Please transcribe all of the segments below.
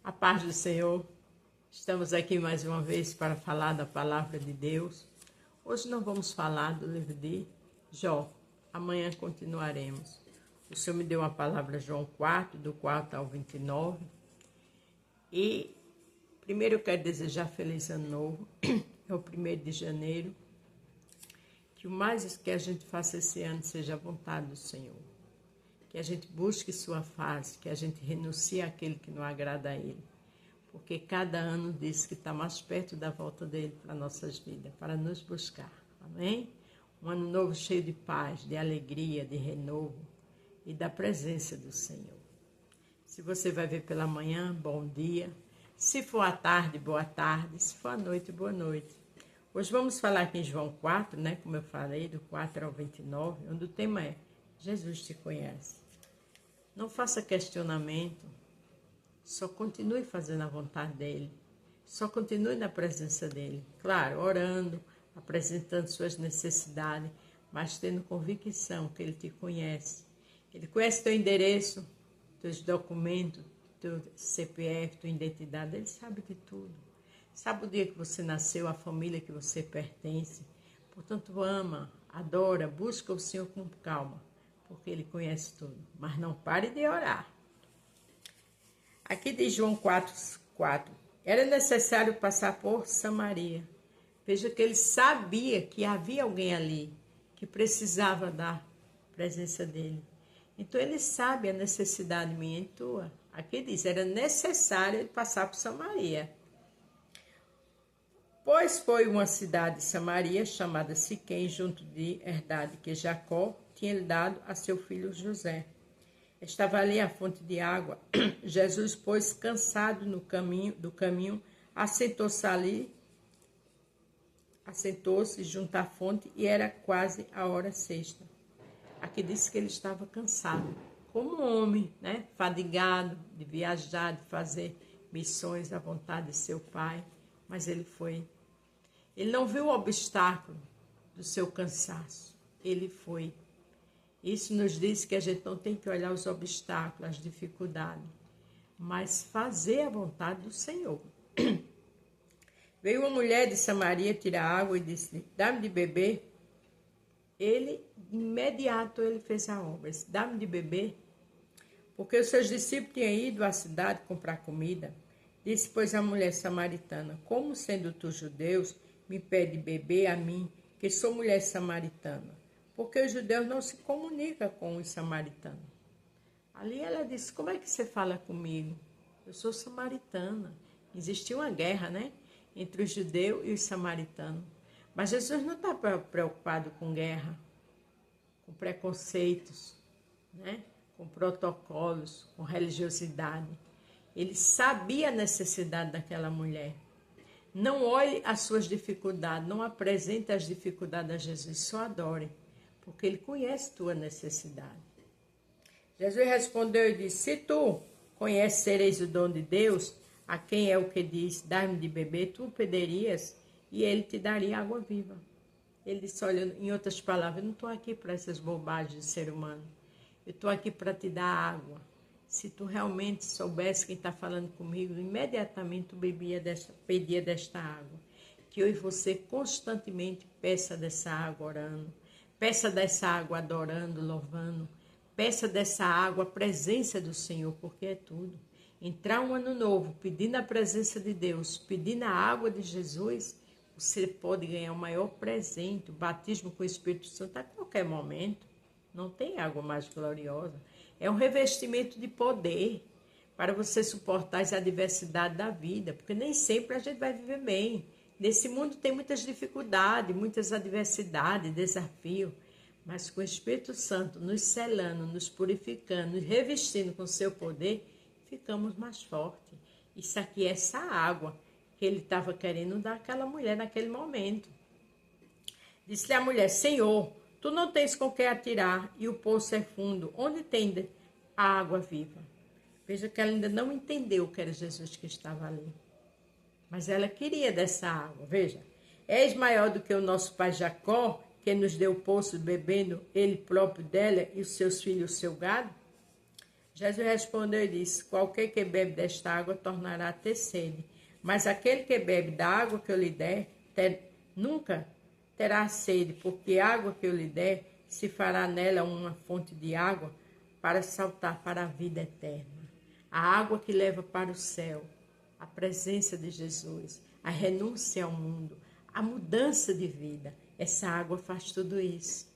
A paz do Senhor. Estamos aqui mais uma vez para falar da palavra de Deus. Hoje não vamos falar do livro de Jó. Amanhã continuaremos. O Senhor me deu uma palavra, João 4, do 4 ao 29. E primeiro eu quero desejar feliz ano novo. É o 1º de janeiro. Que o mais que a gente faça esse ano seja a vontade do Senhor. Que a gente busque sua face, que a gente renuncie àquele que não agrada a Ele. Porque cada ano diz que está mais perto da volta dele para nossas vidas, para nos buscar. Amém? Um ano novo cheio de paz, de alegria, de renovo e da presença do Senhor. Se você vai ver pela manhã, bom dia. Se for à tarde, boa tarde. Se for à noite, boa noite. Hoje vamos falar aqui em João 4, né? Como eu falei, do 4 ao 29, onde o tema é Jesus te conhece. Não faça questionamento, só continue fazendo a vontade dEle, só continue na presença dEle. Claro, orando, apresentando suas necessidades, mas tendo convicção que Ele te conhece. Ele conhece teu endereço, teus documentos, teu CPF, tua identidade, Ele sabe de tudo. Sabe o dia que você nasceu, a família que você pertence. Portanto, ama, adora, busca o Senhor com calma, porque Ele conhece tudo. Mas não pare de orar. Aqui diz João 4. Era necessário passar por Samaria. Veja que ele sabia que havia alguém ali que precisava da presença dele. Então ele sabe a necessidade minha e tua. Aqui diz, era necessário ele passar por Samaria. Pois foi uma cidade de Samaria chamada Siquém, junto de herdade que Jacó tinha lhe dado a seu filho José. Estava ali a fonte de água. Jesus, pois, cansado do caminho, assentou-se junto à fonte e era quase a hora sexta. Aqui diz que ele estava cansado, como um homem, né? Fadigado de viajar, de fazer missões à vontade de seu pai, mas ele foi. Ele não viu o obstáculo do seu cansaço, ele foi. Isso nos diz que a gente não tem que olhar os obstáculos, as dificuldades, mas fazer a vontade do Senhor. Veio uma mulher de Samaria tirar água e disse, dá-me de beber. Ele, de imediato, ele fez a obra. Disse, dá-me de beber. Porque os seus discípulos tinham ido à cidade comprar comida. Disse, pois, a mulher samaritana, como sendo tu judeus, me pede beber a mim, que sou mulher samaritana? Porque os judeus não se comunicam com os samaritanos. Ali ela disse, como é que você fala comigo? Eu sou samaritana. Existia uma guerra, né? Entre os judeus e os samaritanos. Mas Jesus não está preocupado com guerra, com preconceitos, né? Com protocolos, com religiosidade. Ele sabia a necessidade daquela mulher. Não olhe as suas dificuldades, não apresente as dificuldades a Jesus, só adore, porque Ele conhece tua necessidade. Jesus respondeu e disse, se tu conheceres o dom de Deus, a quem é o que diz, dá-me de beber, tu pedirias e Ele te daria água viva. Ele disse, olha, em outras palavras, eu não estou aqui para essas bobagens de ser humano, eu estou aqui para te dar água. Se tu realmente soubesse quem está falando comigo, imediatamente tu pedia desta água. Que eu e você constantemente peça dessa água orando, peça dessa água adorando, louvando, peça dessa água a presença do Senhor, porque é tudo. Entrar um ano novo, pedindo a presença de Deus, pedindo a água de Jesus, você pode ganhar o maior presente, o batismo com o Espírito Santo a qualquer momento. Não tem água mais gloriosa. É um revestimento de poder para você suportar as adversidades da vida, porque nem sempre a gente vai viver bem. Nesse mundo tem muitas dificuldades, muitas adversidades, desafios, mas com o Espírito Santo nos selando, nos purificando, nos revestindo com seu poder, ficamos mais fortes. Isso aqui é essa água que ele estava querendo dar àquela mulher naquele momento. Disse-lhe a mulher, Senhor, tu não tens com que atirar e o poço é fundo. Onde tem a água viva? Veja que ela ainda não entendeu que era Jesus que estava ali. Mas ela queria dessa água. Veja, és maior do que o nosso pai Jacó, que nos deu o poço bebendo ele próprio dela e os seus filhos o seu gado? Jesus respondeu e disse: qualquer que bebe desta água tornará a ter sede, mas aquele que bebe da água que eu lhe der, nunca terá sede, porque a água que eu lhe der se fará nela uma fonte de água para saltar para a vida eterna. A água que leva para o céu, a presença de Jesus, a renúncia ao mundo, a mudança de vida. Essa água faz tudo isso.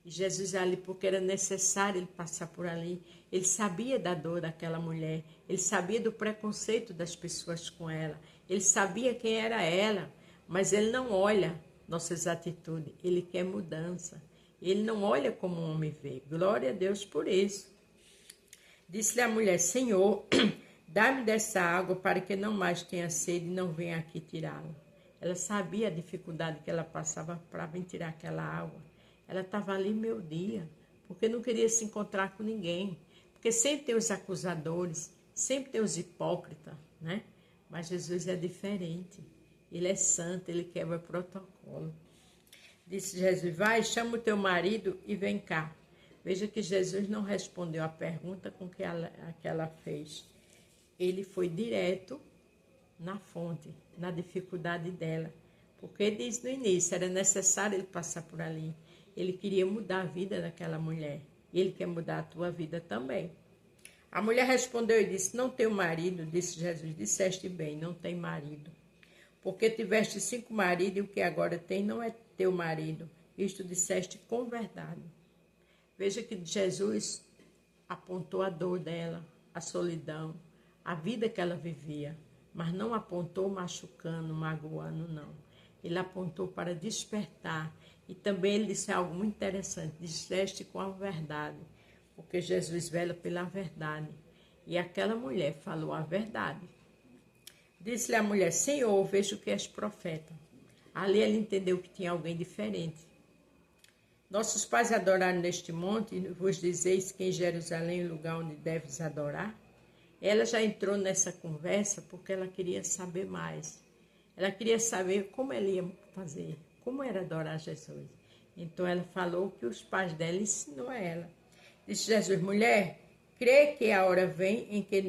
E Jesus ali, porque era necessário ele passar por ali, ele sabia da dor daquela mulher, ele sabia do preconceito das pessoas com ela, ele sabia quem era ela, mas ele não olha nossas atitudes, ele quer mudança. Ele não olha como um homem vê. Glória a Deus por isso. Disse-lhe a mulher: Senhor, dá-me dessa água para que não mais tenha sede e não venha aqui tirá-la. Ela sabia a dificuldade que ela passava para vir tirar aquela água. Ela estava ali meu dia, porque não queria se encontrar com ninguém. Porque sempre tem os acusadores, sempre tem os hipócritas, né? Mas Jesus é diferente. Ele é santo, ele quebra protocolo. Disse Jesus: vai, chama o teu marido e vem cá. Veja que Jesus não respondeu a pergunta com que ela fez. Ele foi direto na fonte, na dificuldade dela. Porque diz no início, era necessário ele passar por ali. Ele queria mudar a vida daquela mulher. E ele quer mudar a tua vida também. A mulher respondeu e disse: não tenho marido. Disse Jesus: disseste bem, não tem marido. Porque tiveste 5 maridos e o que agora tem não é teu marido. Isto disseste com verdade. Veja que Jesus apontou a dor dela, a solidão, a vida que ela vivia, mas não apontou machucando, magoando, não. Ele apontou para despertar. E também ele disse algo muito interessante: disseste com a verdade, porque Jesus vela pela verdade. E aquela mulher falou a verdade. Disse-lhe a mulher: Senhor, vejo que és profeta. Ali ele entendeu que tinha alguém diferente. Nossos pais adoraram neste monte, e vos dizeis que em Jerusalém é o lugar onde deves adorar? Ela já entrou nessa conversa porque ela queria saber mais. Ela queria saber como ela ia fazer, como era adorar Jesus. Então ela falou que os pais dela ensinou a ela. Disse Jesus: mulher, crê que a hora vem em que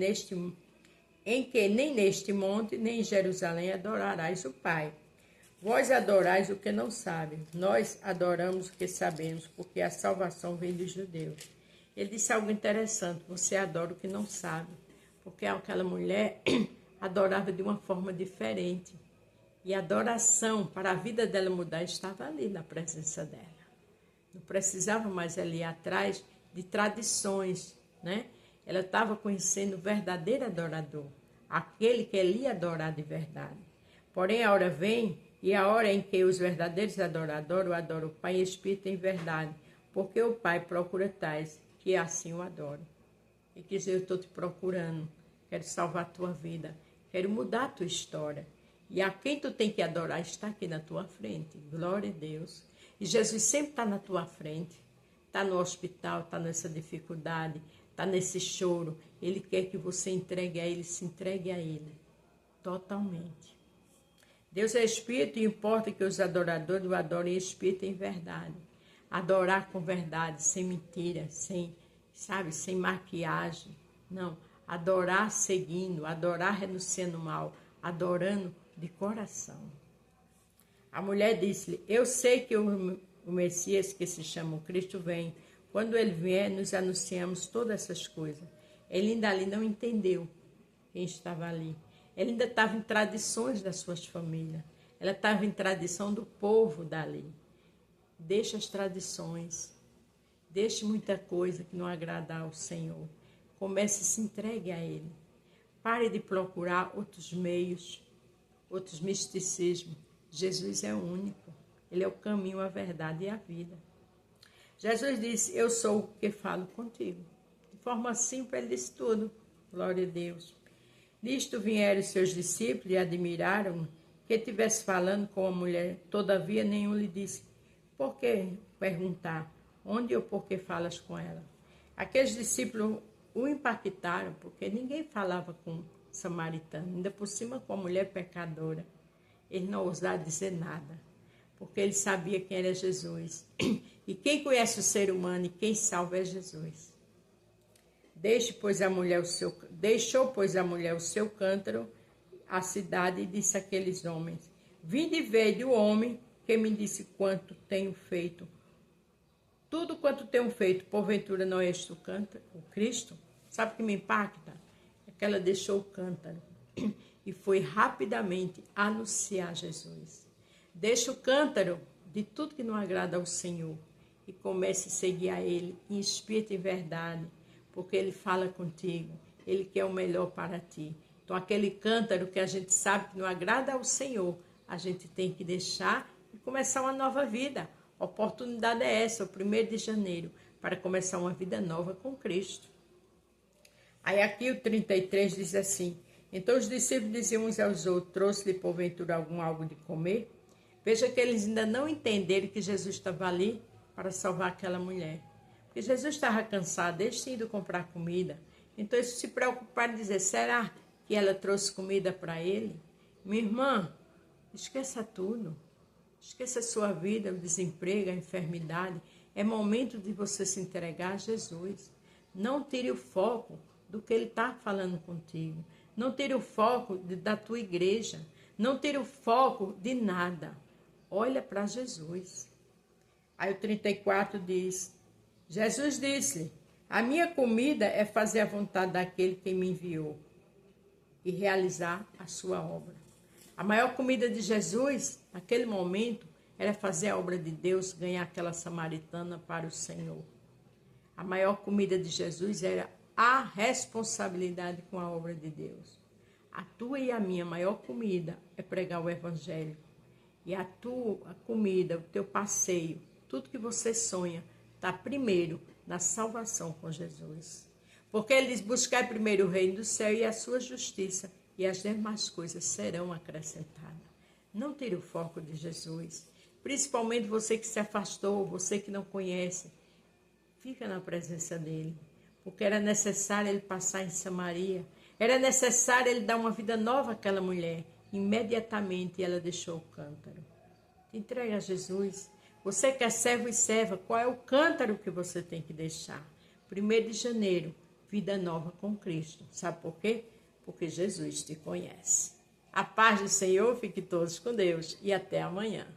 nem neste monte, nem em Jerusalém adorarás o Pai. Vós adorais o que não sabem, nós adoramos o que sabemos, porque a salvação vem dos judeus. Ele disse algo interessante: você adora o que não sabe, porque aquela mulher adorava de uma forma diferente. E a adoração para a vida dela mudar estava ali na presença dela. Não precisava mais ali atrás de tradições, né? Ela estava conhecendo o verdadeiro adorador, aquele que ele ia adorar de verdade. Porém, a hora vem, e a hora em que os verdadeiros adoradores o adoram o Pai em espírito e em verdade, porque o Pai procura tais que assim o adoram. E quer dizer, eu estou te procurando, quero salvar a tua vida, quero mudar a tua história. E a quem tu tem que adorar está aqui na tua frente. Glória a Deus. E Jesus sempre está na tua frente. Está no hospital, está nessa dificuldade, está nesse choro. Ele quer que você entregue a Ele, se entregue a Ele. Totalmente. Deus é Espírito e importa que os adoradores o adorem em Espírito e em verdade. Adorar com verdade, sem mentira, sem maquiagem. Não. Adorar seguindo, adorar renunciando mal, adorando de coração. A mulher disse-lhe: eu sei que o Messias, que se chama o Cristo, vem. Quando ele vier, nos anunciamos todas essas coisas. Ele ainda ali não entendeu quem estava ali. Ele ainda estava em tradições das suas famílias. Ela estava em tradição do povo dali. Deixe as tradições. Deixe muita coisa que não agrada ao Senhor. Comece a se entregue a Ele. Pare de procurar outros meios, outros misticismos. Jesus é o único. Ele é o caminho, a verdade e a vida. Jesus disse: eu sou o que falo contigo. De forma simples, ele disse tudo. Glória a Deus. Nisto vieram os seus discípulos e admiraram que estivesse falando com a mulher. Todavia, nenhum lhe disse: por que perguntar? Onde ou por que falas com ela? Aqueles discípulos o impactaram, porque ninguém falava com samaritano, ainda por cima com a mulher pecadora. Ele não ousava dizer nada, porque ele sabia quem era Jesus. E quem conhece o ser humano e quem salva é Jesus. Deixou, pois, a mulher o seu cântaro, à cidade, e disse àqueles homens: vinde e vede o homem que me disse quanto tenho feito. Tudo quanto tenho feito, porventura não és tu cântaro, o Cristo? Sabe o que me impacta? É que ela deixou o cântaro e foi rapidamente anunciar Jesus. Deixa o cântaro de tudo que não agrada ao Senhor e comece a seguir a Ele em espírito e verdade, porque Ele fala contigo, Ele quer o melhor para ti. Então, aquele cântaro que a gente sabe que não agrada ao Senhor, a gente tem que deixar e começar uma nova vida. A oportunidade é essa, o 1º de janeiro, para começar uma vida nova com Cristo. Aí aqui o 33 diz assim: então os discípulos diziam uns aos outros: trouxe-lhe porventura algo de comer? Veja que eles ainda não entenderam que Jesus estava ali para salvar aquela mulher. Porque Jesus estava cansado, eles tinham ido comprar comida. Então eles se preocuparam em dizer: será que ela trouxe comida para ele? Minha irmã, esqueça tudo. Esqueça a sua vida, o desemprego, a enfermidade. É momento de você se entregar a Jesus. Não tire o foco do que Ele está falando contigo. Não tire o foco da tua igreja. Não tire o foco de nada. Olha para Jesus. Aí o 34 diz: Jesus disse-lhe: a minha comida é fazer a vontade daquele que me enviou e realizar a sua obra. A maior comida de Jesus, naquele momento, era fazer a obra de Deus, ganhar aquela samaritana para o Senhor. A maior comida de Jesus era a responsabilidade com a obra de Deus. A tua e a minha maior comida é pregar o Evangelho. E a tua comida, o teu passeio, tudo que você sonha, está primeiro na salvação com Jesus. Porque ele diz: buscar primeiro o reino do céu e a sua justiça, e as demais coisas serão acrescentadas. Não tire o foco de Jesus. Principalmente você que se afastou, você que não conhece. Fica na presença dele. Porque era necessário ele passar em Samaria. Era necessário ele dar uma vida nova àquela mulher. Imediatamente ela deixou o cântaro. Te entrega a Jesus. Você que é servo e serva, qual é o cântaro que você tem que deixar? 1º de janeiro, vida nova com Cristo. Sabe por quê? Porque Jesus te conhece. A paz do Senhor, fique todos com Deus e até amanhã.